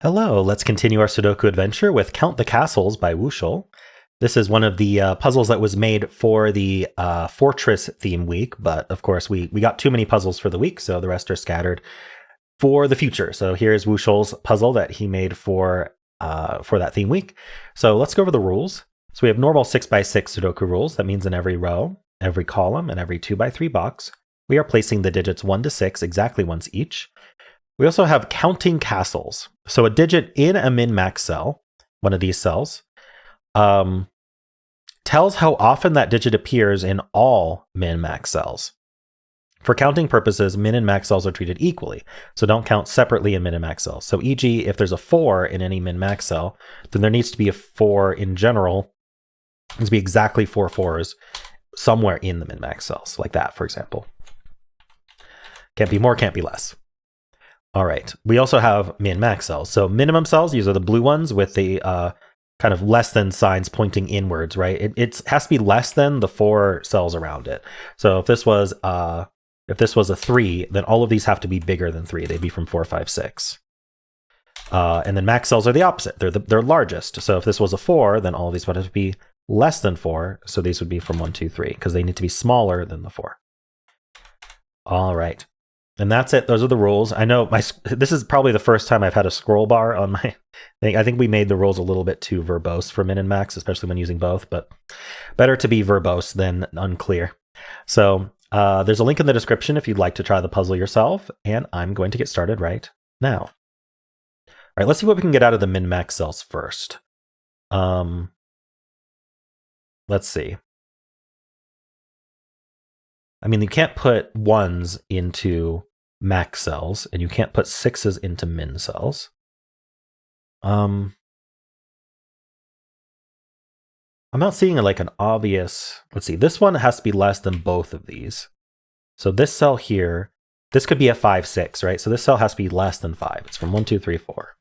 Hello, let's continue our Sudoku adventure with Count the Castles by Wuschel. This is one of the puzzles that was made for the Fortress theme week, but of course we got too many puzzles for the week, so the rest are scattered for the future. So here's Wuschel's puzzle that he made for that theme week. So let's go over the rules. So we have normal 6x6 Sudoku rules. That means in every row, every column, and every 2x3 box, we are placing the digits 1 to 6 exactly once each. We also have counting castles. So a digit in a min-max cell, one of these cells, tells how often that digit appears in all min-max cells. For counting purposes, min and max cells are treated equally, so don't count separately in min and max cells. So e.g., if there's a 4 in any min-max cell, then there needs to be a 4 in general. There needs to be exactly 4 4s somewhere in the min-max cells, like that, for example. Can't be more, can't be less. All right, we also have min-max cells. So minimum cells, these are the blue ones with the kind of less than signs pointing inwards, right? It has to be less than the 4 cells around it. So if this was a 3, then all of these have to be bigger than 3. They'd be from 4, 5, 6. And then max cells are the opposite. They're largest. So if this was a 4, then all of these would have to be less than 4. So these would be from 1, 2, 3, because they need to be smaller than the 4. All right. And that's it. Those are the rules. I know this is probably the first time I've had a scroll bar on my thing. I think we made the rules a little bit too verbose for min and max, especially when using both, but better to be verbose than unclear. So there's a link in the description if you'd like to try the puzzle yourself, and I'm going to get started right now. All right, let's see what we can get out of the min-max cells first. Let's see. I mean, you can't put 1s into max cells, and you can't put 6s into min cells. I'm not seeing like an obvious, let's see, this one has to be less than both of these. So this cell here, this could be a 5, 6, right? So this cell has to be less than 5. It's from 1, 2, 3, 4.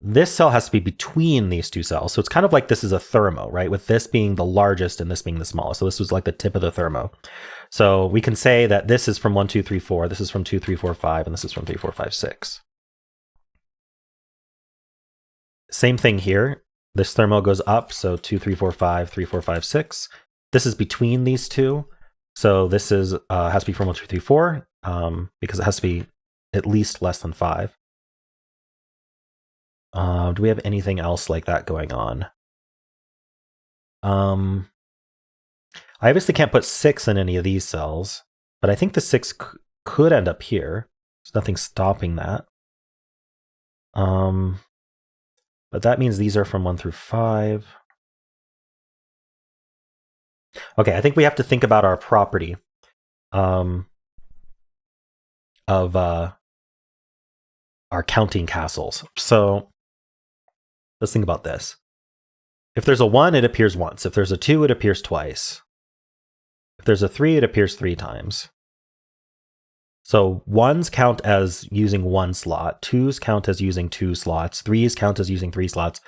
This cell has to be between these two cells. So it's kind of like this is a thermo, right? With this being the largest and this being the smallest. So this was like the tip of the thermo. So we can say that this is from 1, 2, 3, 4. This is from 2, 3, 4, 5. And this is from 3, 4, 5, 6. Same thing here. This thermo goes up. So 2, 3, 4, 5, 3, 4, 5, 6. This is between these two. So this is has to be from 1, 2, 3, 4 because it has to be at least less than 5. Do we have anything else like that going on? I obviously can't put 6 in any of these cells, but I think the 6 could end up here. There's nothing stopping that. But that means these are from 1 through 5. Okay, I think we have to think about our property of our counting castles. So let's think about this. If there's a 1, it appears once. If there's a 2, it appears twice. If there's a 3, it appears 3 times. So 1s count as using 1 slot. 2s count as using 2 slots. 3s count as using 3 slots.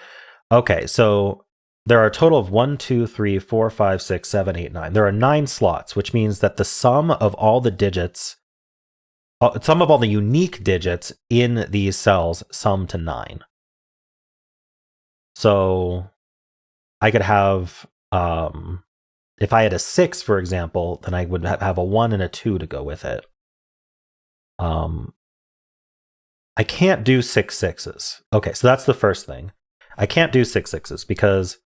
Okay, so there are a total of 1, 2, 3, 4, 5, 6, 7, 8, 9. There are 9 slots, which means that the sum of all the digits, sum of all the unique digits in these cells sum to 9. So I could have, if I had a 6, for example, then I would have a 1 and a 2 to go with it. I can't do 6 6s. Okay, so that's the first thing. I can't do 6 6s because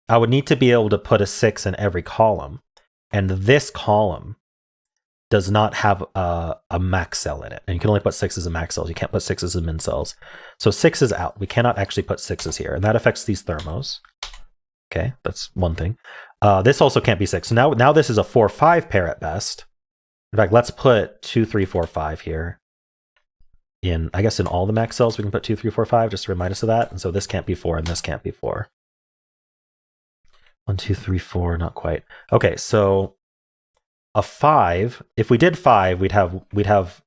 I would need to be able to put a 6 in every column. And this column does not have a max cell in it. And you can only put 6s in max cells. You can't put 6s in min cells. So 6 is out. We cannot actually put 6s here. And that affects these thermos. Okay, that's one thing. This also can't be 6. So now this is a 4, 5 pair at best. In fact, let's put 2, 3, 4, 5 here. I guess in all the max cells, we can put 2, 3, 4, 5, just to remind us of that. And so this can't be 4 and this can't be 4. 1, 2, 3, 4, not quite. Okay, so a 5, if we did 5, we'd have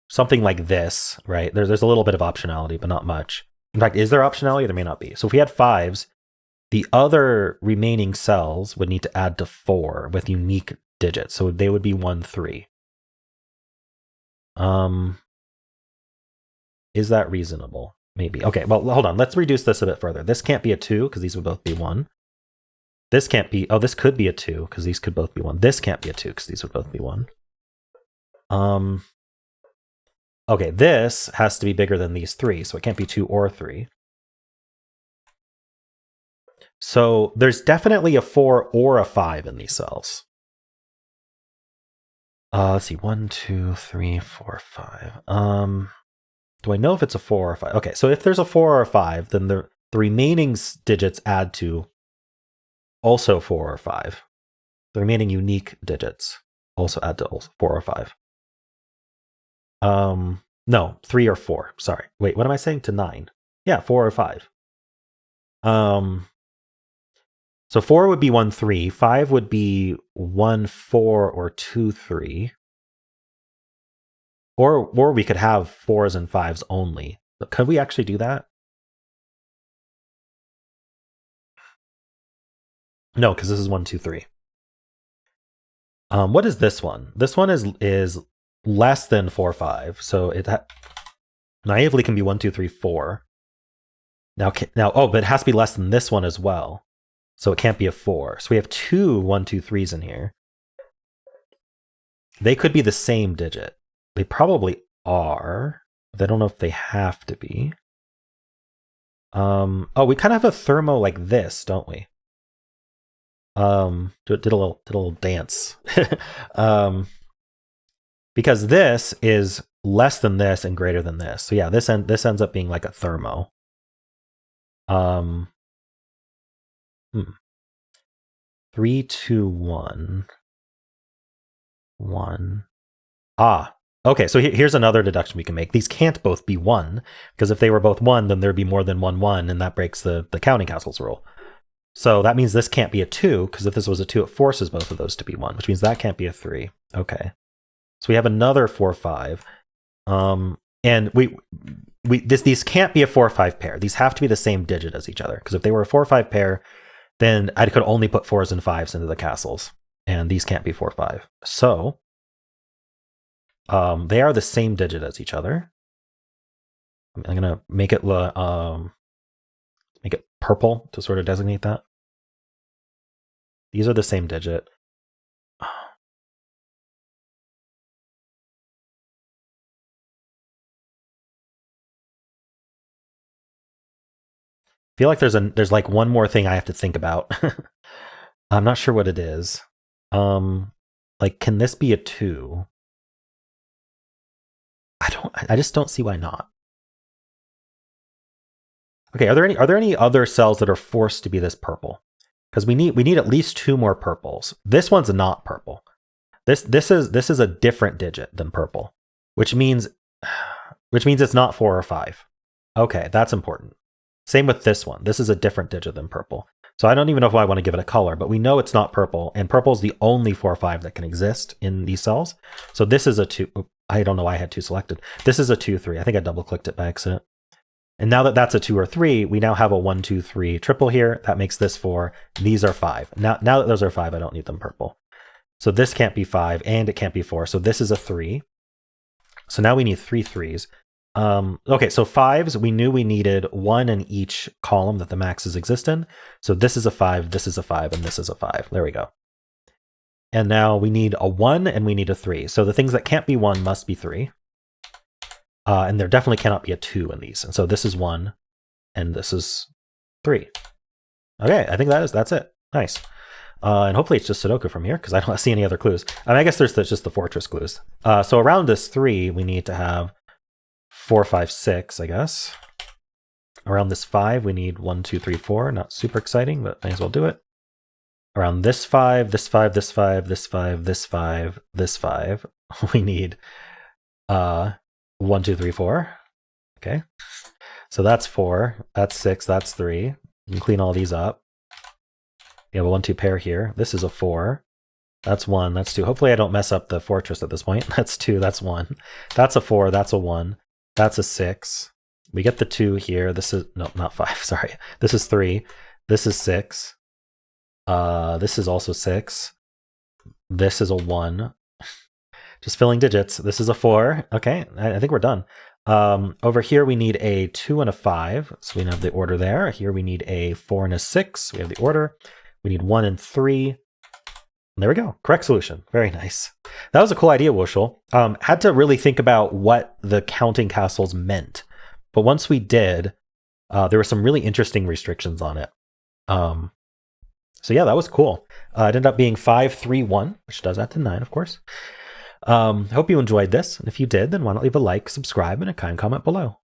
something like this, right? There's a little bit of optionality, but not much. In fact, is there optionality? There may not be. So if we had 5s, the other remaining cells would need to add to 4 with unique digits. So they would be 1, 3. Is that reasonable? Maybe. Okay, well, hold on. Let's reduce this a bit further. This can't be a 2 because these would both be 1. This can't be, oh, this could be a 2 because these could both be 1. This can't be a 2 because these would both be 1. Okay, this has to be bigger than these 3, so it can't be 2 or 3. So there's definitely a 4 or a 5 in these cells. Let's see, 1, 2, 3, 4, 5. Do I know if it's a 4 or a 5? Okay, so if there's a 4 or a 5, then the remaining digits add to also 4 or 5. The remaining unique digits also add to 4 or 5. No, 3 or 4. Sorry. Wait, what am I saying? To 9. Yeah, 4 or 5. So 4 would be 1, 3. 5 would be 1, 4 or 2, 3. Or we could have 4s and 5s only. But could we actually do that? No, because this is 1, 2, 3. What is this one? This one is less than 4, 5. So it naively can be 1, 2, 3, 4. Now, oh, but it has to be less than this one as well. So it can't be a 4. So we have 2 1, 2, 3s in here. They could be the same digit. They probably are. But I don't know if they have to be. Oh, we kind of have a thermo like this, don't we? Did a little dance. Because this is less than this and greater than this. So yeah, this ends up being like a thermo. 3, 2, 1. 1. Okay, so here's another deduction we can make. These can't both be 1, because if they were both 1, then there'd be more than 1, 1, and that breaks the counting castles rule. So that means this can't be a 2, because if this was a 2, it forces both of those to be 1, which means that can't be a 3. Okay. So we have another 4, 5. And these can't be a 4, 5 pair. These have to be the same digit as each other, because if they were a 4, 5 pair, then I could only put 4s and 5s into the castles, and these can't be 4, 5. So they are the same digit as each other. I'm gonna make it purple to sort of designate that. These are the same digit. I feel like there's like one more thing I have to think about. I'm not sure what it is. Like, can this be a 2? I just don't see why not. Okay, are there any other cells that are forced to be this purple? Because we need at least 2 more purples. This one's not purple. This is a different digit than purple, which means it's not 4 or 5. Okay, that's important. Same with this one. This is a different digit than purple. So I don't even know if I want to give it a color, but we know it's not purple, and purple is the only 4 or 5 that can exist in these cells. So this is a 2. I don't know why I had 2 selected. This is a 2, 3. I think I double clicked it by accident. And now that that's a 2 or 3, we now have a 1, 2, 3 triple here. That makes this 4. These are 5. Now that those are 5, I don't need them purple. So this can't be 5, and it can't be 4. So this is a 3. So now we need 3 3s. Okay, so 5s, we knew we needed 1 in each column that the maxes exist in. So this is a 5, this is a 5, and this is a 5. There we go. And now we need a 1 and we need a 3. So the things that can't be 1 must be 3. And there definitely cannot be a 2 in these. And so this is 1, and this is 3. Okay, I think that's it. Nice. And hopefully it's just Sudoku from here, because I don't see any other clues. I guess there's just the fortress clues. So around this 3, we need to have 4, 5, 6, I guess. Around this 5, we need 1, 2, 3, 4. Not super exciting, but may as well do it. Around this 5, this 5, this 5, this 5, this 5, this 5, we need 1, 2, 3, 4. Okay. So that's 4, that's 6, that's 3. You can clean all these up. You have a 1, 2 pair here. This is a 4. That's 1, that's 2. Hopefully I don't mess up the fortress at this point. That's 2, that's 1. That's a 4, that's a 1. That's a 6. We get the 2 here. This is, no, not 5, sorry. This is 3. This is 6. This is also 6. This is a 1. Just filling digits. This is a 4. Okay, I think we're done. Over here, we need a 2 and a 5. So we have the order there. Here we need a 4 and a 6. We have the order. We need 1 and 3. And there we go. Correct solution. Very nice. That was a cool idea, Wuschel. Had to really think about what the counting castles meant. But once we did, there were some really interesting restrictions on it. So yeah, that was cool. It ended up being 5-3-1, which does add to 9, of course. Hope you enjoyed this. And if you did, then why not leave a like, subscribe, and a kind comment below.